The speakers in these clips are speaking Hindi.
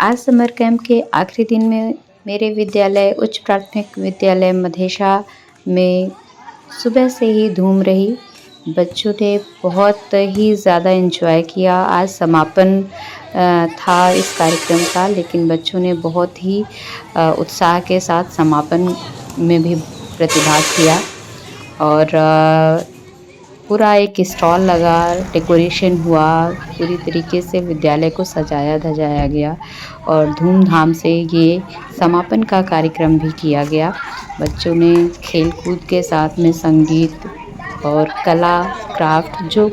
आज समर कैंप के आखिरी दिन में मेरे विद्यालय उच्च प्राथमिक विद्यालय मधेशा में सुबह से ही धूम रही। बच्चों ने बहुत ही ज़्यादा एंजॉय किया। आज समापन था इस कार्यक्रम का, लेकिन बच्चों ने बहुत ही उत्साह के साथ समापन में भी प्रतिभाग किया और पूरा एक स्टॉल लगा, डेकोरेशन हुआ, पूरी तरीके से विद्यालय को सजाया धजाया गया और धूमधाम से ये समापन का कार्यक्रम भी किया गया। बच्चों ने खेल-कूद के साथ में संगीत और कला, क्राफ्ट जो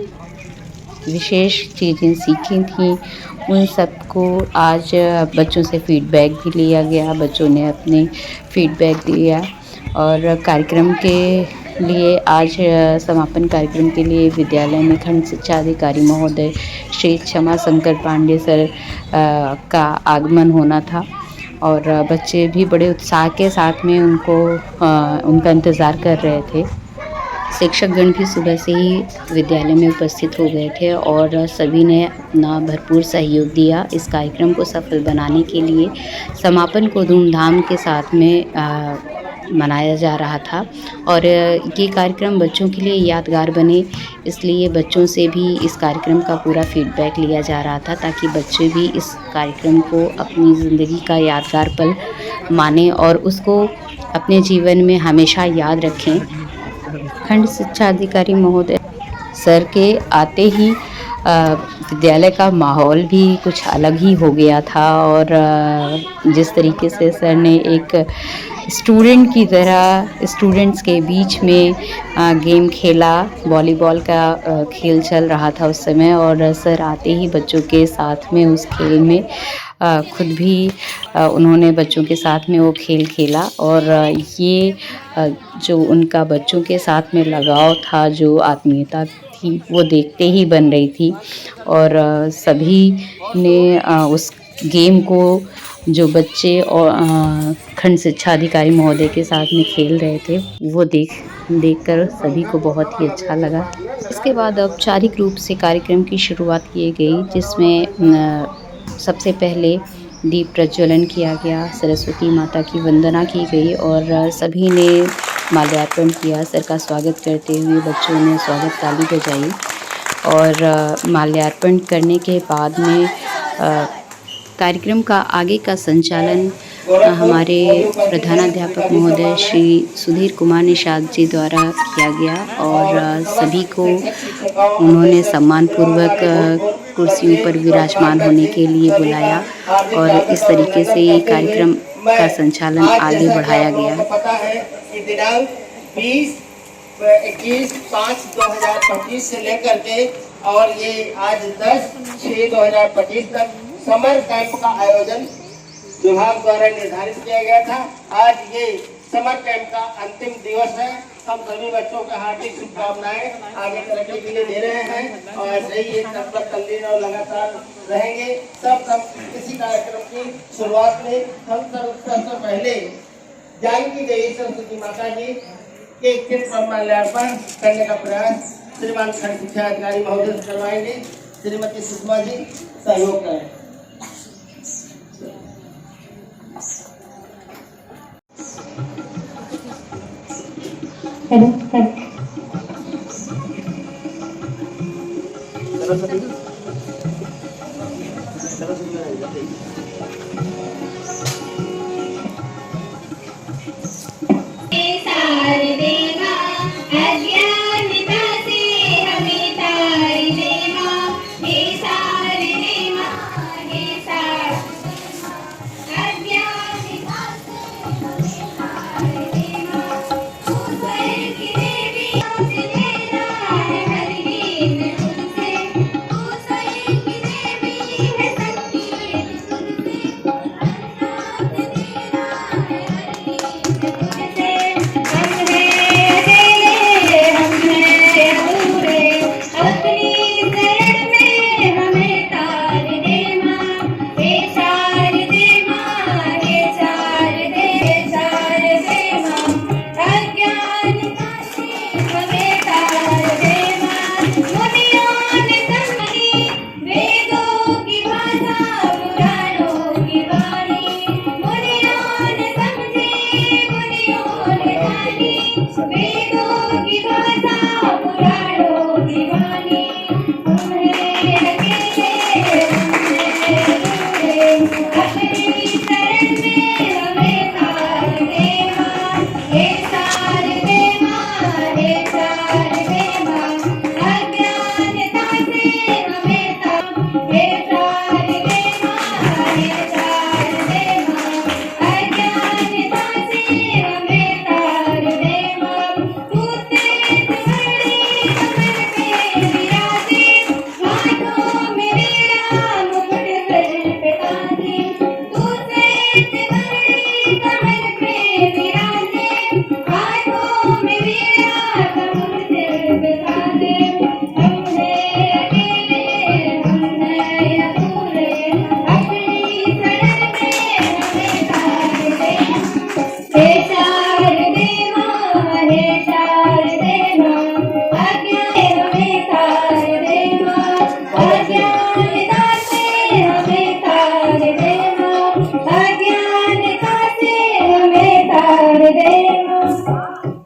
विशेष चीज़ें सीखी थीं, उन सबको आज बच्चों से फीडबैक भी लिया गया। बच्चों ने अपने फीडबैक दिया और कार्यक्रम के लिए आज समापन कार्यक्रम के लिए विद्यालय में खंड शिक्षा अधिकारी महोदय श्री क्षमा शंकर पांडे सर का आगमन होना था और बच्चे भी बड़े उत्साह के साथ में उनका इंतज़ार कर रहे थे। शिक्षकगण भी सुबह से ही विद्यालय में उपस्थित हो गए थे और सभी ने अपना भरपूर सहयोग दिया इस कार्यक्रम को सफल बनाने के लिए। समापन को धूमधाम के साथ में मनाया जा रहा था और ये कार्यक्रम बच्चों के लिए यादगार बने, इसलिए बच्चों से भी इस कार्यक्रम का पूरा फीडबैक लिया जा रहा था ताकि बच्चे भी इस कार्यक्रम को अपनी ज़िंदगी का यादगार पल माने और उसको अपने जीवन में हमेशा याद रखें। खंड शिक्षा अधिकारी महोदय सर के आते ही विद्यालय का माहौल भी कुछ अलग ही हो गया था और जिस तरीके से सर ने एक स्टूडेंट की तरह स्टूडेंट्स के बीच में गेम खेला, वॉलीबॉल का खेल चल रहा था उस समय और सर आते ही बच्चों के साथ में उस खेल में खुद भी उन्होंने बच्चों के साथ में वो खेल खेला और ये जो उनका बच्चों के साथ में लगाव था, जो आत्मीयता थी, वो देखते ही बन रही थी और सभी ने उस गेम को जो बच्चे और खंड शिक्षा अधिकारी महोदय के साथ में खेल रहे थे, वो देखकर सभी को बहुत ही अच्छा लगा। इसके बाद औपचारिक रूप से कार्यक्रम की शुरुआत की गई, जिसमें सबसे पहले दीप प्रज्वलन किया गया, सरस्वती माता की वंदना की गई और सभी ने माल्यार्पण किया। सर का स्वागत करते हुए बच्चों ने स्वागत ताली बजाई और माल्यार्पण करने के बाद में कार्यक्रम का आगे का संचालन हमारे प्रधानाध्यापक महोदय श्री सुधीर कुमार निषाद जी द्वारा किया गया और सभी को उन्होंने सम्मानपूर्वक कुर्सियों पर विराजमान होने के लिए बुलाया और इस तरीके से ये कार्यक्रम का संचालन आगे बढ़ाया गया। दिनांक 21/5/2025 से लेकर के और ये आज 10/6/2025 तक समर कैंप का आयोजन विभाग द्वारा निर्धारित किया गया था। आज ये समर कैंप का अंतिम दिवस है। हम सभी बच्चों को हार्दिक शुभकामनाएं आगे तरक्की के लिए दे रहे हैं और ऐसे ही ये सब तल्लीन और लगातार रहेंगे। सब इसी कार्यक्रम की शुरुआत में हम सबसे पहले जानकी गई सरस्वती माता जी के चित्र पर माल्यार्पण करने का प्रयास श्रीमान खंड शिक्षा अधिकारी महोदय से करवाएंगे। श्रीमती सुषमा जी सहयोग करें।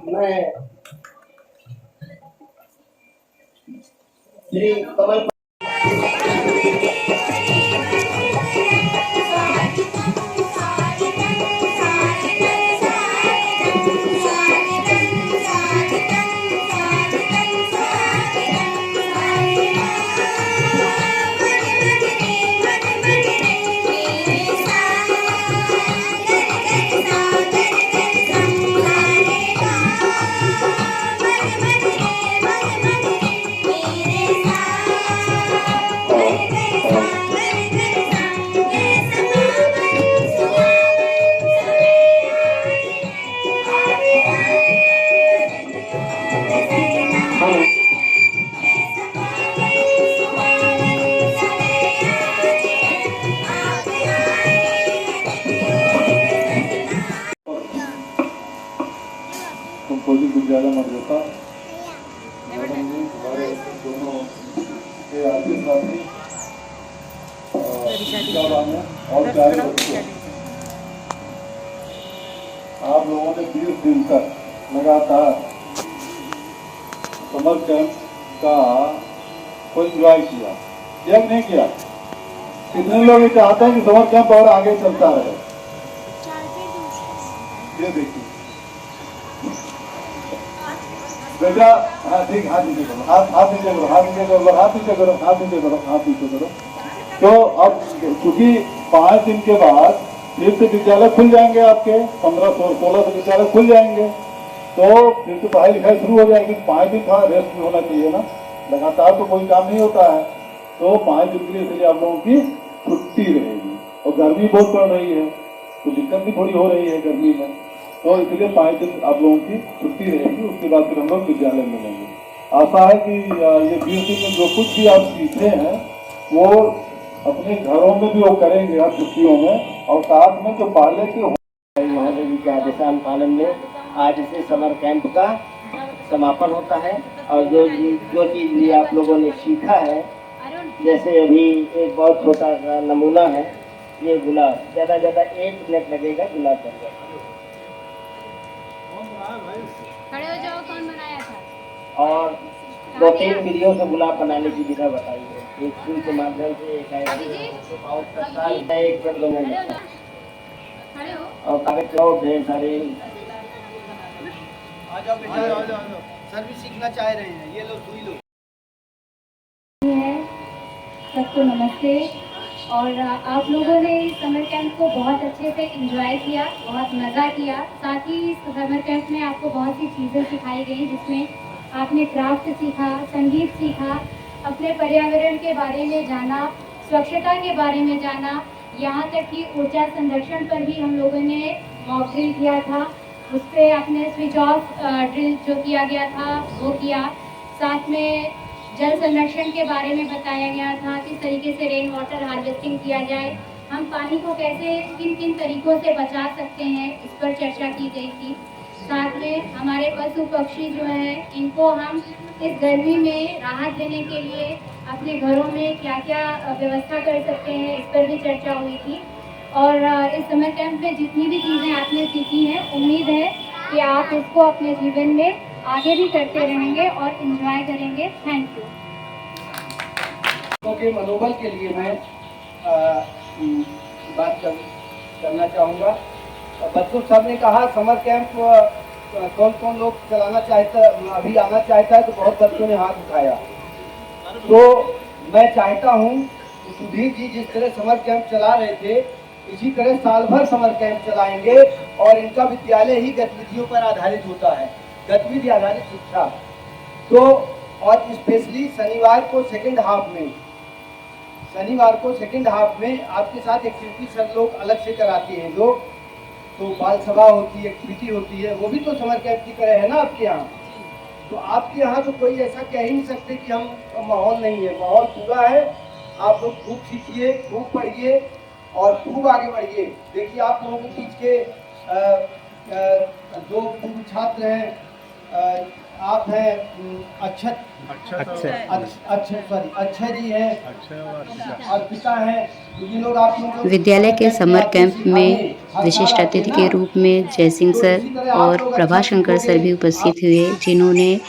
मैं श्री कमल संपोजित विद्यालय मरजोता मैडम जी हमारे दोनों के आर्थिक साथी और प्यारे बच्चों, आप लोगों ने 20 दिन तक लगातार समर कैंप का कोई एंजॉय किया या नहीं किया? कितने लोग ये चाहते हैं कि समर कैंप और आगे चलता रहे? ये देखिए बेटा, हाँ ठीक, हाथ नीचे करो, हाथ नीचे करो, हाथ नीचे करो, हाथ नीचे करो, हाथ नीचे करो, हाथ नीचे करो। तो अब क्योंकि 5 दिन के बाद फिर से विद्यालय खुल जाएंगे, आपके 15-16 से विद्यालय खुल जाएंगे, तो फिर से पढ़ाई लिखाई शुरू हो जाएगी। 5 दिन थोड़ा रेस्ट भी होना चाहिए ना, लगातार तो कोई काम नहीं होता है। तो 5 दिन के लिए इसलिए आप लोगों की छुट्टी रहेगी। और गर्मी बहुत पड़ रही है तो दिक्कत भी थोड़ी हो रही है गर्मी में, तो इसलिए 5 दिन आप लोगों की छुट्टी रहेगी। उसके बाद फिर हम लोग विद्यालय मिलेंगे। आशा है कि ये 20 दिन में जो कुछ भी आप सीखे हैं वो अपने घरों में भी वो करेंगे आप छुट्टियों में, और साथ में जो पहले के महोदय जी के आदेशान पालन में आज से समर कैंप का समापन होता है। और जो चीज भी आप लोगों ने सीखा है, जैसे अभी एक बहुत छोटा सा नमूना है, ये गुलाब, ज्यादा ज्यादा 1 मिनट लगेगा गुलाब बन जाएगा। खड़े हो जाओ, कौन बनाया था? और 2-3 विधियों से गुलाब बनाने की विधा बताई है। एक फूल के माध्यम से, एक पेड़ बनाने खड़े हो। और कागज और ढेर सारे। आ जाओ बेटा, आ जाओ। सर भी सीखना चाह रहे हैं, ये लो सुई लो। सबको नमस्ते। और आप लोगों ने इस समर कैंप को बहुत अच्छे से एंजॉय किया, बहुत मज़ा किया। साथ ही इस समर कैंप में आपको बहुत सी चीज़ें सिखाई गई, जिसमें आपने क्राफ्ट सीखा, संगीत सीखा, अपने पर्यावरण के बारे में जाना, स्वच्छता के बारे में जाना, यहाँ तक कि ऊर्जा संरक्षण पर भी हम लोगों ने मॉक ड्रिल किया था। उस पर आपने स्विच ऑफ ड्रिल जो किया गया था वो किया। साथ में जल संरक्षण के बारे में बताया गया था, किस तरीके से रेन वाटर हार्वेस्टिंग किया जाए, हम पानी को कैसे किन किन तरीकों से बचा सकते हैं, इस पर चर्चा की गई थी। साथ में हमारे पशु पक्षी जो हैं, इनको हम इस गर्मी में राहत देने के लिए अपने घरों में क्या क्या व्यवस्था कर सकते हैं, इस पर भी चर्चा हुई थी। और इस समर कैंप में जितनी भी चीज़ें आपने सीखी हैं, उम्मीद है कि आप इसको अपने जीवन में आगे भी करते रहेंगे और एंजॉय करेंगे। Thank you. के मनोबल के लिए मैं करना चाहूँगा। बच्चों सब ने कहा समर कैंप कौन कौन लोग चलाना चाहता, अभी आना चाहता है, तो बहुत बच्चों ने हाथ उठाया। तो मैं चाहता हूँ कि सुधीर जी जिस तरह समर कैंप चला रहे थे, इसी तरह साल भर समर कैंप चलाएंगे और इनका विद्यालय ही गतिविधियों पर आधारित होता है, गतिविधि आधारित शिक्षा। तो और स्पेशली शनिवार को सेकंड हाफ में आपके साथ एक्टिविटी सर लोग अलग से कराते हैं लोग, तो बाल सभा होती है, एक्टिविटी होती है, वो भी तो समर कैंप की तरह है ना आपके यहाँ। तो आपके यहाँ तो कोई ऐसा कह ही नहीं सकते कि हम माहौल नहीं है, माहौल पूरा है। आप लोग खूब सीखिए, खूब पढ़िए और खूब आगे बढ़िए। देखिए आप लोगों के बीच के दो पूर्व छात्र हैं, आप हैं अक्षय जी हैं, अर्पिता हैं, तो ये लोग आप लोग विद्यालय के समर कैंप में विशिष्ट अतिथि के रूप में जयसिंह सर और प्रभाशंकर सर भी उपस्थित हुए, जिन्होंने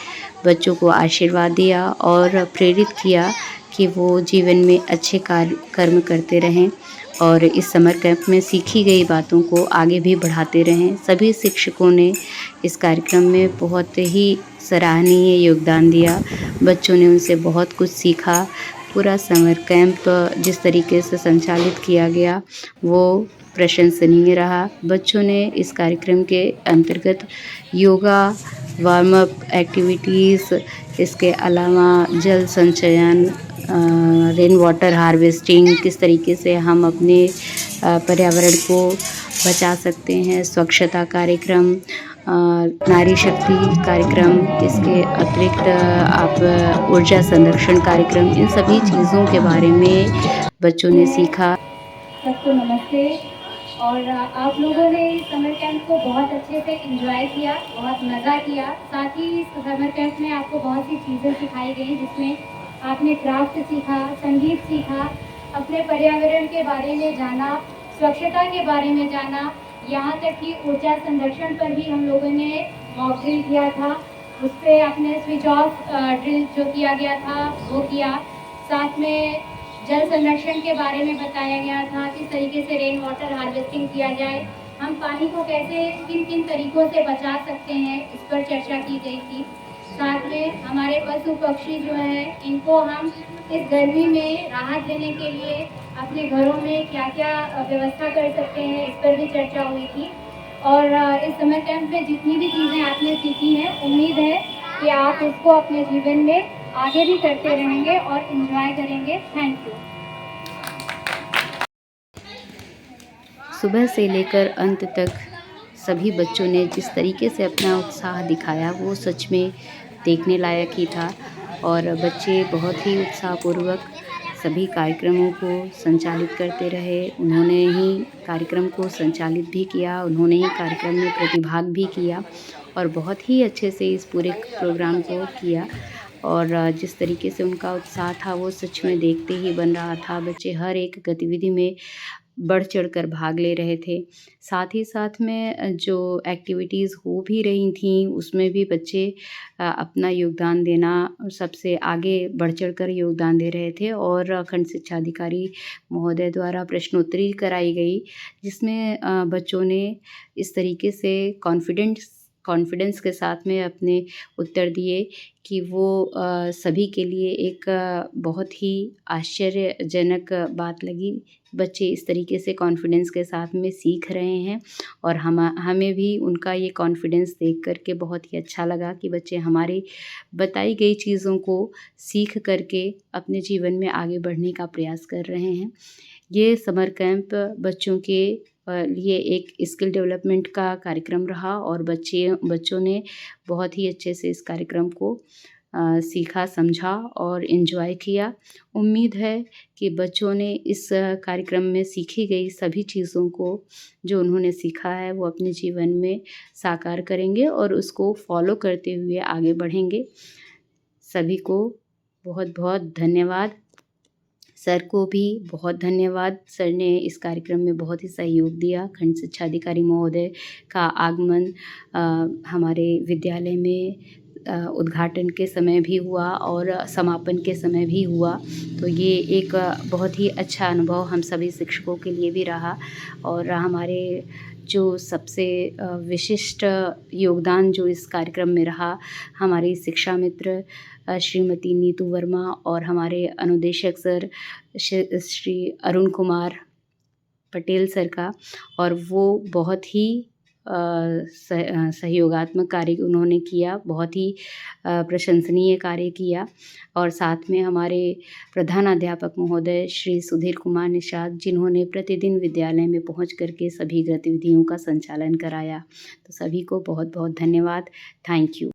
बच्चों को आशीर्वाद दिया और प्रेरित किया कि वो जीवन में अच्छे कर्म करते रहें और इस समर कैंप में सीखी गई बातों को आगे भी बढ़ाते रहें। सभी शिक्षकों ने इस कार्यक्रम में बहुत ही सराहनीय योगदान दिया। बच्चों ने उनसे बहुत कुछ सीखा। पूरा समर कैंप जिस तरीके से संचालित किया गया वो प्रशंसनीय रहा। बच्चों ने इस कार्यक्रम के अंतर्गत योगा, वार्म अप एक्टिविटीज़, इसके अलावा जल संचयन, रेन वाटर हार्वेस्टिंग, किस तरीके से हम अपने पर्यावरण को बचा सकते हैं, स्वच्छता कार्यक्रम, नारी शक्ति कार्यक्रम, इसके अतिरिक्त आप ऊर्जा संरक्षण कार्यक्रम, इन सभी चीज़ों के बारे में बच्चों ने सीखा। सबको नमस्ते। और आप लोगों ने इस समर कैंप को बहुत अच्छे से एंजॉय किया, बहुत मज़ा किया। साथ ही इस समर कैंप में आपको बहुत सी चीज़ें सिखाई गई, जिसमें आपने क्राफ्ट सीखा, संगीत सीखा, अपने पर्यावरण के बारे में जाना, स्वच्छता के बारे में जाना, यहाँ तक कि ऊर्जा संरक्षण पर भी हम लोगों ने मॉक ड्रिल किया था। उस पर आपने स्विच ऑफ ड्रिल जो किया गया था वो किया। साथ में जल संरक्षण के बारे में बताया गया था, किस तरीके से रेन वाटर हार्वेस्टिंग किया जाए, हम पानी को कैसे किन किन तरीकों से बचा सकते हैं, इस पर चर्चा की गई थी। साथ में हमारे पशु पक्षी जो हैं, इनको हम इस गर्मी में राहत देने के लिए अपने घरों में क्या क्या व्यवस्था कर सकते हैं, इस पर भी चर्चा हुई थी। और इस समर कैंप में जितनी भी चीज़ें आपने सीखी हैं, उम्मीद है कि आप उसको अपने जीवन में आगे भी करते रहेंगे और एंजॉय करेंगे। Thank you. सुबह से लेकर अंत तक सभी बच्चों ने जिस तरीके से अपना उत्साह दिखाया वो सच में देखने लायक ही था और बच्चे बहुत ही उत्साहपूर्वक सभी कार्यक्रमों को संचालित करते रहे। उन्होंने ही कार्यक्रम को संचालित भी किया, उन्होंने ही कार्यक्रम में प्रतिभाग भी किया और बहुत ही अच्छे से इस पूरे प्रोग्राम को किया। और जिस तरीके से उनका उत्साह था वो सच में देखते ही बन रहा था। बच्चे हर एक गतिविधि में बढ़ चढ़कर भाग ले रहे थे। साथ ही साथ में जो एक्टिविटीज़ हो भी रही थीं उसमें भी बच्चे अपना योगदान देना सबसे आगे बढ़ चढ़कर योगदान दे रहे थे। और खंड शिक्षा अधिकारी महोदय द्वारा प्रश्नोत्तरी कराई गई, जिसमें बच्चों ने इस तरीके से कॉन्फिडेंस के साथ में अपने उत्तर दिए कि वो सभी के लिए एक बहुत ही आश्चर्यजनक बात लगी। बच्चे इस तरीके से कॉन्फिडेंस के साथ में सीख रहे हैं और हमें भी उनका ये कॉन्फिडेंस देख कर के बहुत ही अच्छा लगा कि बच्चे हमारी बताई गई चीज़ों को सीख करके अपने जीवन में आगे बढ़ने का प्रयास कर रहे हैं। ये समर कैंप बच्चों के लिए एक स्किल डेवलपमेंट का कार्यक्रम रहा और बच्चों ने बहुत ही अच्छे से इस कार्यक्रम को सीखा, समझा और एंजॉय किया। उम्मीद है कि बच्चों ने इस कार्यक्रम में सीखी गई सभी चीज़ों को जो उन्होंने सीखा है वो अपने जीवन में साकार करेंगे और उसको फॉलो करते हुए आगे बढ़ेंगे। सभी को बहुत बहुत धन्यवाद। सर को भी बहुत धन्यवाद। सर ने इस कार्यक्रम में बहुत ही सहयोग दिया। खंड शिक्षा अधिकारी महोदय का आगमन हमारे विद्यालय में उद्घाटन के समय भी हुआ और समापन के समय भी हुआ। तो ये एक बहुत ही अच्छा अनुभव हम सभी शिक्षकों के लिए भी रहा। और हमारे जो सबसे विशिष्ट योगदान जो इस कार्यक्रम में रहा, हमारी शिक्षा मित्र श्रीमती नीतू वर्मा और हमारे अनुदेशक सर श्री अरुण कुमार पटेल सर का। और वो बहुत ही सहयोगात्मक कार्य उन्होंने किया, बहुत ही प्रशंसनीय कार्य किया। और साथ में हमारे प्रधानाध्यापक महोदय श्री सुधीर कुमार निषाद, जिन्होंने प्रतिदिन विद्यालय में पहुंच करके सभी गतिविधियों का संचालन कराया। तो सभी को बहुत बहुत धन्यवाद। Thank you.